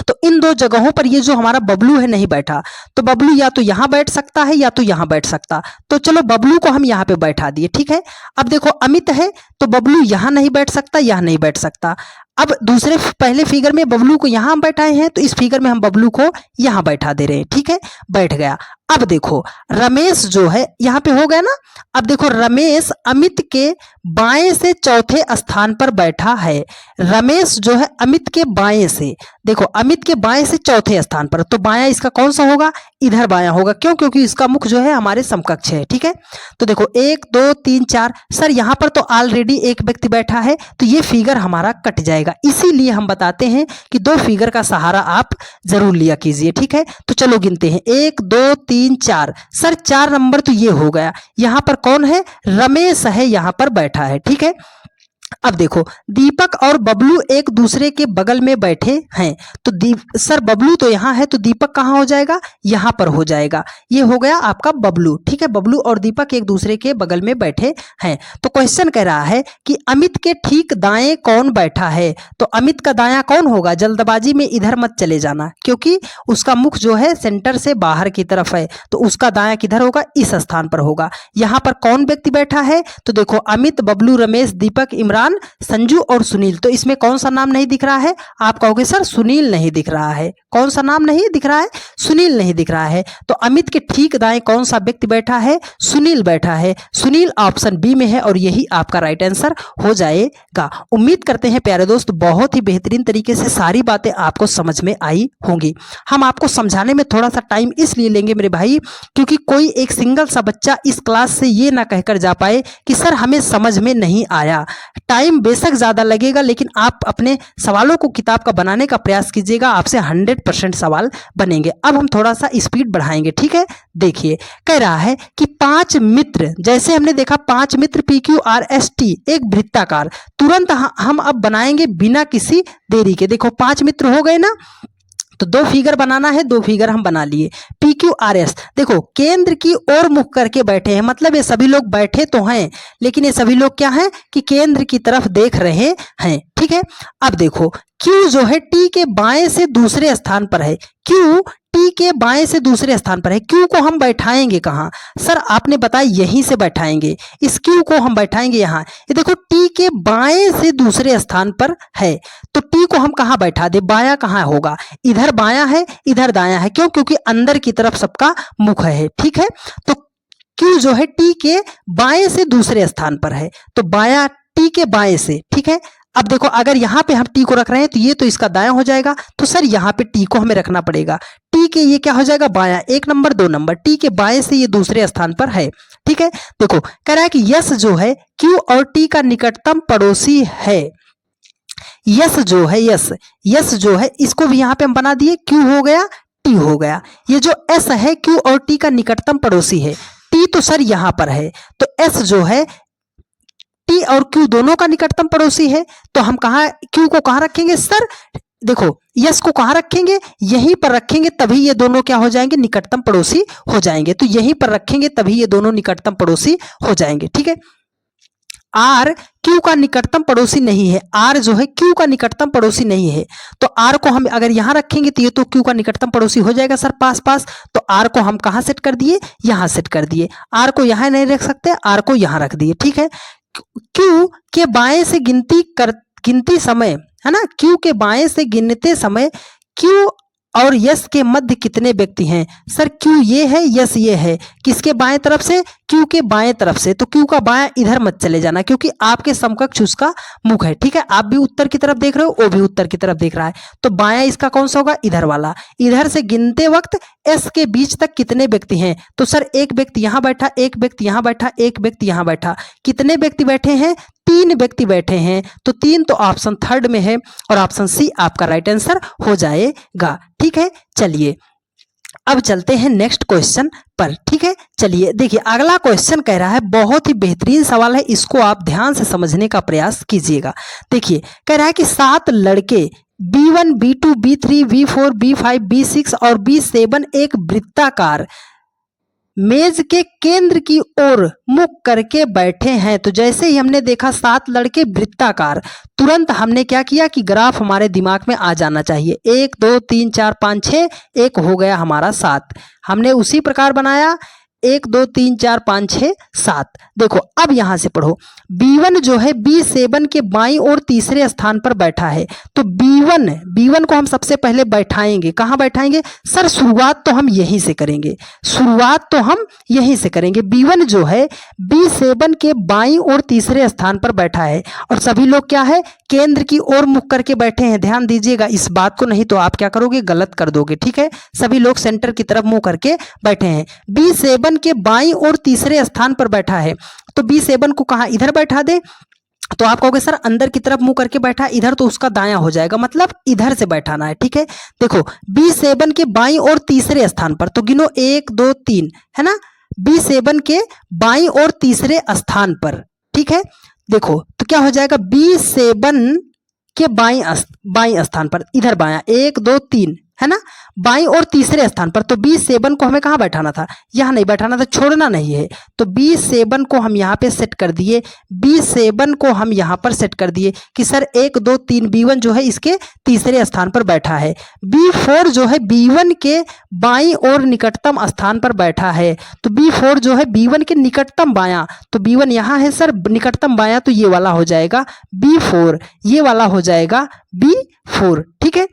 S1: तो इन दो जगहों पर ये जो हमारा बबलू है नहीं बैठा, तो बबलू या तो यहाँ बैठ सकता है या तो यहाँ बैठ सकता। तो चलो बबलू को हम यहाँ पे बैठा दिए। ठीक है, अब देखो अमित है तो बबलू यहाँ नहीं बैठ सकता, यहाँ नहीं बैठ सकता। अब दूसरे पहले फिगर में बबलू को यहाँ हम बैठाए हैं, तो इस फिगर में हम बबलू को यहाँ बैठा दे रहे हैं। ठीक है, बैठ गया। अब देखो रमेश जो है यहाँ पे हो गया ना। अब देखो रमेश अमित के बाएं से चौथे स्थान पर बैठा है। रमेश जो है अमित के बाएं से, देखो अमित के बाएं से चौथे स्थान पर, तो बायां इसका कौन सा होगा, इधर बायां होगा। क्यों, क्योंकि इसका मुख जो है हमारे समकक्ष है। ठीक है, तो देखो 1 2 3 4, सर यहाँ पर तो ऑलरेडी एक व्यक्ति बैठा है, तो ये फिगर हमारा कट जाएगा। इसीलिए हम बताते हैं कि दो फिगर का सहारा आप जरूर लिया कीजिए। ठीक है, तो चलो गिनते हैं 1 2 3 4। सर 4 नंबर तो ये हो गया, यहाँ पर कौन है, रमेश है यहाँ पर बैठा है। ठीक है, अब देखो दीपक और बबलू एक दूसरे के बगल में बैठे हैं, तो सर बबलू तो यहाँ है तो दीपक कहाँ हो जाएगा, यहाँ पर हो जाएगा। ये हो गया आपका बबलू। ठीक है, बबलू और दीपक एक दूसरे के बगल में बैठे हैं। तो क्वेश्चन कह रहा है कि अमित के ठीक दाएं कौन बैठा है। तो अमित का दायां कौन होगा, जल्दबाजी में इधर मत चले जाना क्योंकि उसका मुख जो है सेंटर से बाहर की तरफ है, तो उसका दायां किधर होगा, इस स्थान पर होगा। यहाँ पर कौन व्यक्ति बैठा है, तो देखो अमित, बबलू, रमेश, दीपक, इमरान, संजू और सुनील। तो इसमें कौन सा नाम नहीं दिख रहा है, आप कहोगे सर सुनील नहीं दिख रहा है। कौन सा नाम नहीं दिख रहा है, सुनील नहीं दिख रहा है। तो अमित के ठीक दाएं कौन सा व्यक्ति बैठा है, सुनील बैठा है। सुनील ऑप्शन बी में है और यही आपका राइट आंसर हो जाएगा। उम्मीद करते हैं प्यारे दोस्त बहुत ही बेहतरीन तरीके से सारी बातें आपको समझ में आई होंगी। हम आपको समझाने में थोड़ा सा टाइम इसलिए लेंगे मेरे भाई, क्योंकि कोई एक सिंगल सा बच्चा इस क्लास से ये ना कहकर जा पाए कि सर हमें समझ में नहीं आया। टाइम बेशक ज़्यादा लगेगा, लेकिन आप अपने सवालों को किताब का बनाने का प्रयास कीजिएगा, आपसे 100% सवाल बनेंगे। अब हम थोड़ा सा स्पीड बढ़ाएंगे। ठीक है, देखिए कह रहा है कि 5 मित्र, जैसे हमने देखा 5 मित्र PQRST एक वृत्ताकार, तुरंत हम अब बनाएंगे बिना किसी देरी के। देखो 5 मित्र हो गए ना, तो 2 फिगर बनाना है, 2 फिगर हम बना लिए। PQRS देखो केंद्र की ओर मुख करके बैठे हैं, मतलब ये सभी लोग बैठे तो हैं लेकिन ये सभी लोग क्या हैं कि केंद्र की तरफ देख रहे हैं। ठीक है, अब देखो Q जो है T के बाएं से दूसरे स्थान पर है। Q T के बाएं से दूसरे स्थान पर है। Q को हम बैठाएंगे कहाँ, सर आपने बताया यहीं से बैठाएंगे। इस Q को हम बैठाएंगे यहाँ। ये देखो T के बाएं से दूसरे स्थान पर है, तो T को हम कहाँ बैठा दे, बायां कहाँ होगा, इधर बायां है इधर दायां है। क्यों, क्योंकि अंदर की तरफ सबका मुख है। ठीक है, तो Q जो है T के बाएं से दूसरे स्थान पर है, तो बायां T के बाएं से। ठीक है, अब देखो अगर यहाँ पे हम T को रख रहे हैं तो ये तो इसका दायां हो जाएगा, तो सर यहाँ पे T को हमें रखना पड़ेगा। T के ये क्या हो जाएगा, बायां, 1 नंबर 2 नंबर। T के बाएं से ये दूसरे स्थान पर है। ठीक है, देखो कह रहा है कि यस जो है Q और T का निकटतम पड़ोसी है। यस जो है, यस जो है इसको भी यहाँ पे हम बना दिए, Q हो गया T हो गया। ये जो S है Q और T का निकटतम पड़ोसी है। T तो सर यहाँ पर है, तो S जो है T और Q दोनों का निकटतम पड़ोसी है। तो हम कहाँ Q को कहाँ रखेंगे, सर देखो यस को कहाँ रखेंगे, यहीं पर रखेंगे, तभी ये दोनों क्या हो जाएंगे, निकटतम पड़ोसी हो जाएंगे। तो यहीं पर रखेंगे तभी ये दोनों निकटतम पड़ोसी हो जाएंगे। ठीक है, R Q का निकटतम पड़ोसी नहीं है। R जो है Q का निकटतम पड़ोसी नहीं है, तो R को हम अगर यहाँ रखेंगे तो ये तो Q का निकटतम पड़ोसी हो जाएगा सर पास पास। तो R को हम कहाँ सेट कर दिए, यहाँ सेट कर दिए। R को यहाँ नहीं रख सकते, R को यहाँ रख दिए। ठीक है, Q के बाएं से गिनती समय है ना, Q के बाएं से गिनते समय Q और यस के मध्य कितने व्यक्ति हैं, सर Q ये है यस ये है, किसके बाएं तरफ से, Q के बाएं तरफ से। तो Q का बायां इधर मत चले जाना क्योंकि आपके समकक्ष उसका मुख है। ठीक है, आप भी उत्तर की तरफ देख रहे हो, वो भी उत्तर की तरफ देख रहा है, तो बायां इसका कौन सा होगा, इधर वाला। इधर से गिनते वक्त S के बीच तक कितने व्यक्ति हैं, तो सर एक व्यक्ति यहाँ बैठा, एक व्यक्ति यहाँ बैठा, एक व्यक्ति यहाँ बैठा। कितने व्यक्ति बैठे हैं, 3 व्यक्ति बैठे हैं, तो 3 तो ऑप्शन थर्ड में है और ऑप्शन सी आपका राइट आंसर हो जाएगा। ठीक है, चलिए अब चलते हैं नेक्स्ट क्वेश्चन पर, ठीक है। चलिए देखिए, अगला क्वेश्चन कह रहा है, बहुत ही बेहतरीन सवाल है, इसको आप ध्यान से समझने का प्रयास कीजिएगा। देखिए कह रहा है कि 7 लड़के B1, B2, B3, B4, B5, B6 और B7 एक वृत्ताकार मेज के केंद्र की ओर मुख करके बैठे हैं। तो जैसे ही हमने देखा 7 लड़के वृत्ताकार, तुरंत हमने क्या किया कि ग्राफ हमारे दिमाग में आ जाना चाहिए। 1 2 3 4 5 6, एक हो गया हमारा 7। हमने उसी प्रकार बनाया 1 2 3 4 5 6 7। देखो अब यहां से पढ़ो, B1 जो है B7 के बाईं ओर तीसरे स्थान पर बैठा है। तो B1 को हम सबसे पहले बैठाएंगे। कहां बैठाएंगे सर? शुरुआत तो हम यहीं से करेंगे, B1 जो है B7 के बाईं ओर तीसरे स्थान पर बैठा है और सभी लोग क्या है, केंद्र की ओर मुख करके बैठे हैं। ध्यान दीजिएगा इस बात को, नहीं तो आप क्या करोगे, गलत कर दोगे, ठीक है। सभी लोग सेंटर की तरफ मुंह करके बैठे हैं। B7 के बाईं ओर तीसरे स्थान पर बैठा है, तो B7 को कहां, इधर बैठा दे। तो आप कहोगे सर अंदर की तरफ मुंह करके बैठा, इधर तो उसका दायां हो जाएगा, मतलब इधर से बैठाना है, ठीक है। देखो B7 के बाईं ओर तीसरे स्थान पर, तो गिनो 1 2 3, है ना। B7 के बाईं ओर तीसरे स्थान पर, ठीक है। देखो तो क्या हो जाएगा, B7 के बाईं स्थान पर, इधर बायां 1 2 3, है ना, बाईं और तीसरे स्थान पर। तो B7 को हमें कहाँ बैठाना था, यहाँ नहीं बैठाना था, छोड़ना नहीं है। तो B7 को हम यहाँ पे सेट कर दिए, B7 को हम यहाँ पर सेट कर दिए कि सर 1 2 3, B1 जो है इसके तीसरे स्थान पर बैठा है। B4 जो है B1 के बाईं और निकटतम स्थान पर बैठा है। तो B4 जो है B1 के निकटतम बायां, तो B1 यहाँ है सर, निकटतम बायां, तो ये वाला हो जाएगा B4, ये वाला हो जाएगा B4, ठीक है।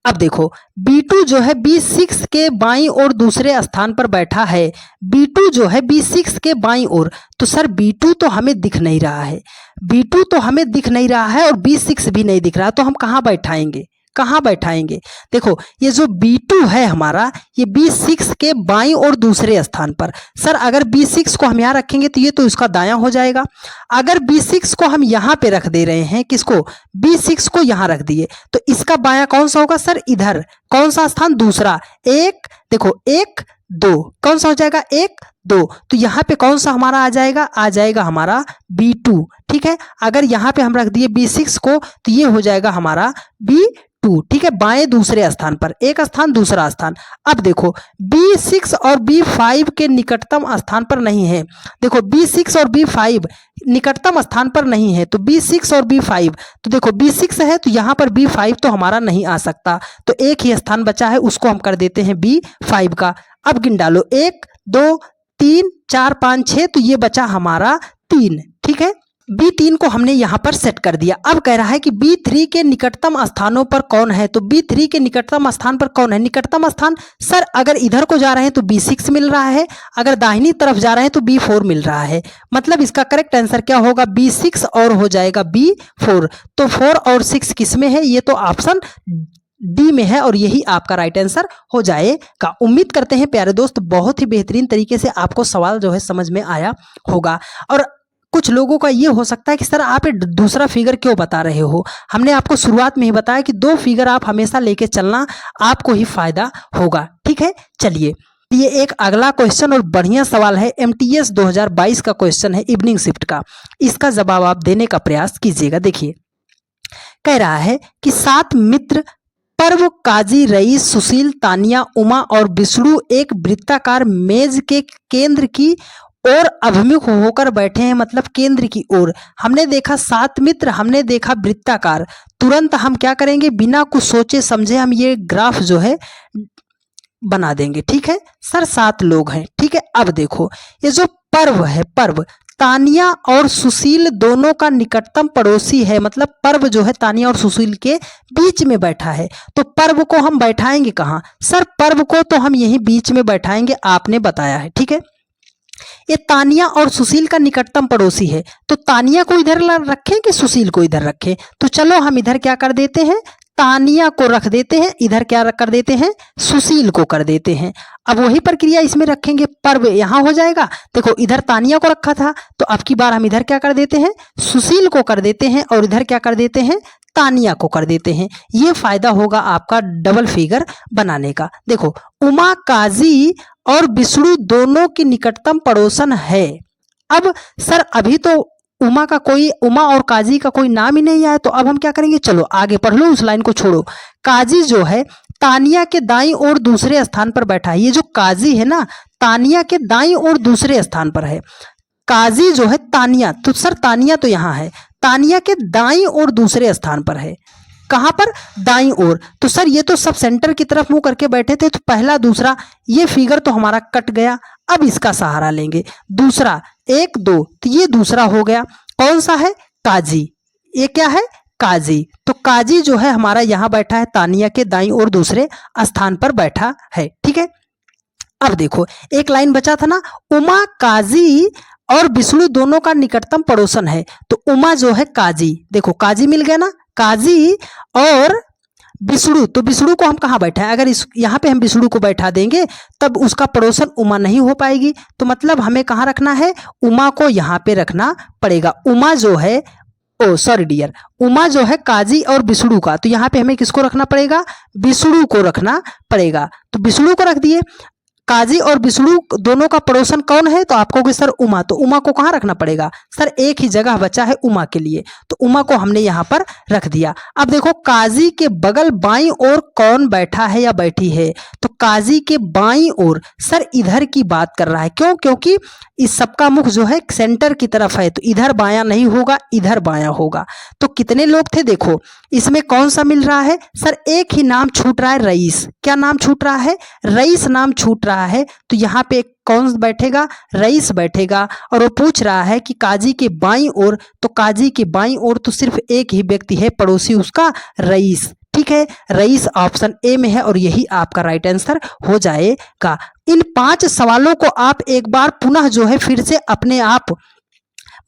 S1: अब देखो B2 जो है B6 के बाईं ओर दूसरे स्थान पर बैठा है। B2 जो है B6 के बाईं ओर, तो सर B2 तो हमें दिख नहीं रहा है, B2 तो हमें दिख नहीं रहा है और B6 भी नहीं दिख रहा, तो हम कहाँ बैठाएंगे, कहाँ बैठाएंगे? देखो ये जो B2 है हमारा, ये B6 के बाईं और दूसरे स्थान पर। सर अगर B6 को हम यहाँ रखेंगे तो ये तो इसका दायां हो जाएगा। अगर B6 को हम यहाँ पे रख दे रहे हैं, किसको, B6 को यहाँ रख दिए, तो इसका बायां कौन सा होगा सर, इधर। कौन सा स्थान, दूसरा। 1 देखो 1 2, कौन सा हो जाएगा, 1 2, तो यहाँ पे कौन सा हमारा आ जाएगा, आ जाएगा हमारा B2, ठीक है। अगर यहाँ पे हम रख दिए B6 को, तो ये हो जाएगा हमारा B2, ठीक है, बाएं दूसरे स्थान पर, एक स्थान दूसरा स्थान। अब देखो B6 और B5 के निकटतम स्थान पर नहीं है। देखो B6 और B5 निकटतम स्थान पर नहीं है, तो B6 और B5, तो देखो B6 है तो यहाँ पर B5 तो हमारा नहीं आ सकता, तो एक ही स्थान बचा है, उसको हम कर देते हैं B5 का। अब गिन डालो 1 2 3 4 5 6, तो ये बचा हमारा 3, ठीक है। B3 को हमने यहाँ पर सेट कर दिया। अब कह रहा है कि B3 के निकटतम स्थानों पर कौन है, तो B3 के निकटतम स्थान पर कौन है, निकटतम स्थान सर अगर इधर को जा रहे हैं तो B6 मिल रहा है, अगर दाहिनी तरफ जा रहे हैं तो B4 मिल रहा है। मतलब इसका करेक्ट आंसर क्या होगा, B6 और हो जाएगा B4। तो 4 और 6 किस में है, ये तो ऑप्शन डी में है और यही आपका राइट आंसर हो जाएगा। उम्मीद करते हैं प्यारे दोस्त बहुत ही बेहतरीन तरीके से आपको सवाल जो है समझ में आया होगा। और कुछ लोगों का ये हो सकता है कि सर आप दूसरा फिगर क्यों बता रहे हो, हमने आपको शुरुआत में ही बताया कि 2 फिगर आप हमेशा लेके चलना, आपको ही फायदा होगा, ठीक है। चलिए ये एक अगला क्वेश्चन और बढ़िया सवाल है, MTS 2022 का क्वेश्चन है, इवनिंग शिफ्ट का। इसका जवाब आप देने का प्रयास कीजिएगा। देखिए कह रहा है कि 7 मित्र पर्व, काजी, रईस, सुशील, तानिया, उमा और विष्णु एक वृत्ताकार मेज के केंद्र की और अभिमुख होकर बैठे हैं, मतलब केंद्र की ओर। हमने देखा 7 मित्र, हमने देखा वृत्ताकार, तुरंत हम क्या करेंगे, बिना कुछ सोचे समझे हम ये ग्राफ जो है बना देंगे, ठीक है। सर 7 लोग हैं, ठीक है। अब देखो ये जो पर्व है, पर्व तानिया और सुशील दोनों का निकटतम पड़ोसी है, मतलब पर्व जो है तानिया और सुशील के बीच में बैठा है। तो पर्व को हम बैठाएंगे कहाँ, सर पर्व को तो हम यहीं बीच में बैठाएंगे, आपने बताया है, ठीक है। ये तानिया और सुशील का निकटतम पड़ोसी है, तो तानिया को इधर रखें कि सुशील को इधर रखें, तो चलो हम इधर क्या कर देते हैं, तानिया को रख देते हैं, इधर क्या कर देते हैं, सुशील को कर देते हैं। अब वही प्रक्रिया इसमें रखेंगे, पर्व यहाँ हो जाएगा। देखो इधर तानिया को रखा था, तो अब की बार हम इधर क्या कर देते हैं, सुशील को कर देते हैं और इधर क्या कर देते हैं, तानिया को कर देते हैं। ये फायदा होगा आपका डबल फिगर बनाने का। देखो, उमा काजी और विष्णु दोनों की निकटतम पड़ोसन है। अब सर अभी तो उमा और काजी का कोई नाम ही नहीं आया, तो अब हम क्या करेंगे, चलो आगे पढ़ लो, उस लाइन को छोड़ो। काजी जो है तानिया के दाईं ओर दूसरे स्थान पर बैठा है। ये जो काजी है ना, तानिया के दाईं ओर दूसरे स्थान पर है। काजी जो है तानिया, तो सर तानिया तो यहाँ है, तानिया के दाईं ओर दूसरे स्थान पर है। कहाँ पर, दाईं ओर। तो सर ये तो सब सेंटर की तरफ मुंह करके बैठे थे, तो पहला दूसरा ये फिगर तो हमारा कट गया। अब इसका सहारा लेंगे, दूसरा 1 2, तो ये दूसरा हो गया। कौन सा है, काजी। ये क्या है, काजी। तो काजी जो है हमारा यहाँ बैठा है, तानिया के दाईं ओर दूसरे स्थान पर बैठा है। ठीक है, अब देखो एक लाइन बचा था ना, उमा काजी और विष्णु दोनों का निकटतम पड़ोसन है। तो उमा जो है काजी, देखो काजी मिल गया ना, काजी और विष्णु, तो विष्णु को हम कहाँ बैठा है, अगर इस यहाँ पे हम विष्णु को बैठा देंगे तब उसका पड़ोसन उमा नहीं हो पाएगी। तो मतलब हमें कहाँ रखना है, उमा को यहाँ पे रखना पड़ेगा। उमा जो है, ओ सॉरी डियर, उमा जो है काजी और विष्णु का, तो यहाँ पे हमें किसको रखना पड़ेगा, विष्णु को रखना पड़ेगा। तो विष्णु को रख दिए। काजी और विष्णु दोनों का पड़ोसन कौन है, तो आपको कि सर उमा, तो उमा को कहाँ रखना पड़ेगा, सर एक ही जगह बचा है उमा के लिए, तो उमा को हमने यहाँ पर रख दिया। अब देखो काजी के बगल बाईं ओर कौन बैठा है या बैठी है, तो काजी के बाईं ओर, सर इधर की बात कर रहा है। क्यों, क्योंकि इस सबका मुख जो है सेंटर की तरफ है, तो इधर बायां नहीं होगा, इधर बायां होगा। तो कितने लोग थे, देखो इसमें कौन सा मिल रहा है, सर एक ही नाम छूट रहा है, रईस। क्या नाम छूट रहा है, रईस नाम छूट रहा है। तो यहाँ पे कौन बैठेगा, रईस बैठेगा। और वो पूछ रहा है कि काजी के बाईं ओर, तो काजी के बाईं ओर तो सिर्फ एक ही व्यक्ति है, पड़ोसी उसका रईस। ठीक है, रईस ऑप्शन ए में है और यही आपका राइट आंसर हो जाएगा। इन 5 सवालों को आप एक बार पुनः जो है फिर से अपने आप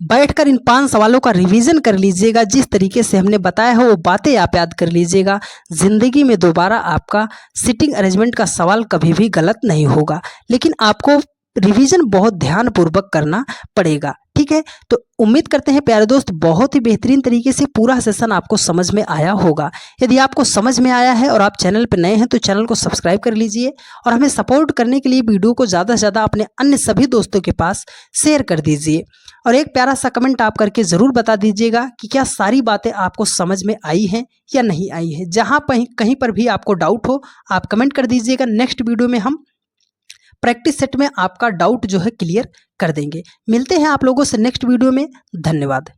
S1: बैठकर इन 5 सवालों का रिवीजन कर लीजिएगा। जिस तरीके से हमने बताया है वो बातें आप याद कर लीजिएगा। जिंदगी में दोबारा आपका सिटिंग अरेंजमेंट का सवाल कभी भी गलत नहीं होगा, लेकिन आपको रिवीजन बहुत ध्यानपूर्वक करना पड़ेगा। ठीक है, तो उम्मीद करते हैं प्यारे दोस्त बहुत ही बेहतरीन तरीके से पूरा सेशन आपको समझ में आया होगा। यदि आपको समझ में आया है और आप चैनल पर नए हैं तो चैनल को सब्सक्राइब कर लीजिए और हमें सपोर्ट करने के लिए वीडियो को ज़्यादा से ज़्यादा अपने अन्य सभी दोस्तों के पास शेयर कर दीजिए। और एक प्यारा सा कमेंट आप करके ज़रूर बता दीजिएगा कि क्या सारी बातें आपको समझ में आई हैं या नहीं आई है। जहाँ कहीं पर भी आपको डाउट हो आप कमेंट कर दीजिएगा। नेक्स्ट वीडियो में हम प्रैक्टिस सेट में आपका डाउट जो है क्लियर कर देंगे। मिलते हैं आप लोगों से नेक्स्ट वीडियो में। धन्यवाद।